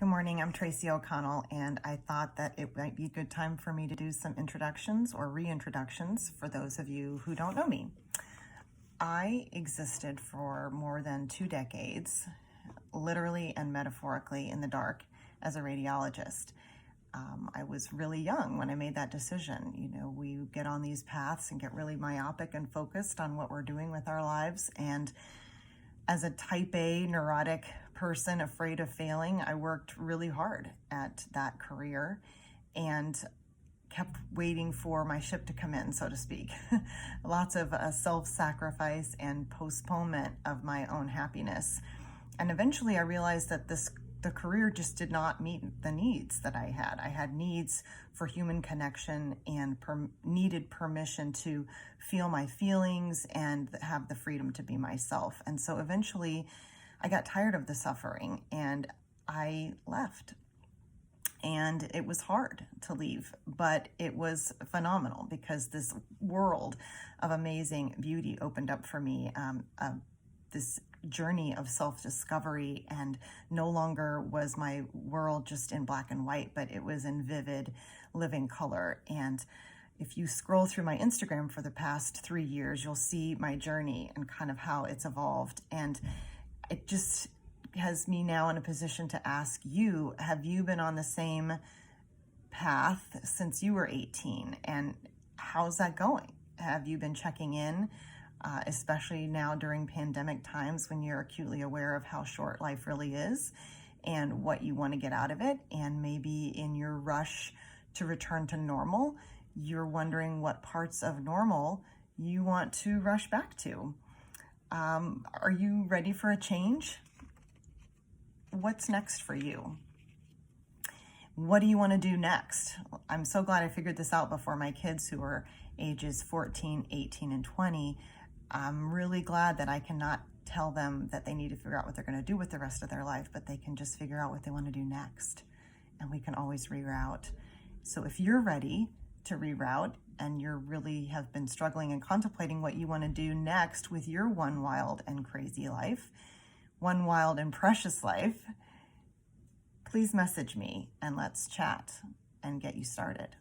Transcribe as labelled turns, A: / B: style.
A: Good morning, I'm Tracey O'Connell, and I thought that it might be a good time for me to do some introductions or reintroductions for those of you who don't know me. I existed for more than 2 decades, literally and metaphorically in the dark as a radiologist. I was really young when I made that decision. You know, we get on these paths and get really myopic and focused on what we're doing with our lives, and as a type A neurotic person afraid of failing, I worked really hard at that career and kept waiting for my ship to come in, so to speak. Lots of self-sacrifice and postponement of my own happiness. And eventually I realized that the career just did not meet the needs that I had. I had needs for human connection and needed permission to feel my feelings and have the freedom to be myself. And so eventually I got tired of the suffering and I left. And it was hard to leave, but it was phenomenal because this world of amazing beauty opened up for me. This journey of self-discovery, and no longer was my world just in black and white, but it was in vivid living color. And if you scroll through my Instagram for the past 3 years, you'll see my journey and kind of how it's evolved. And it just has me now in a position to ask you, have you been on the same path since you were 18? And how's that going? Have you been checking in? Especially now during pandemic times when you're acutely aware of how short life really is and what you want to get out of it. And maybe in your rush to return to normal, you're wondering what parts of normal you want to rush back to. Are you ready for a change? What's next for you? What do you want to do next? I'm so glad I figured this out before my kids, who are ages 14, 18, and 20. I'm really glad that I cannot tell them that they need to figure out what they're going to do with the rest of their life, but they can just figure out what they want to do next. And we can always reroute. So if you're ready to reroute and you really have been struggling and contemplating what you want to do next with your one wild and crazy life, one wild and precious life, please message me and let's chat and get you started.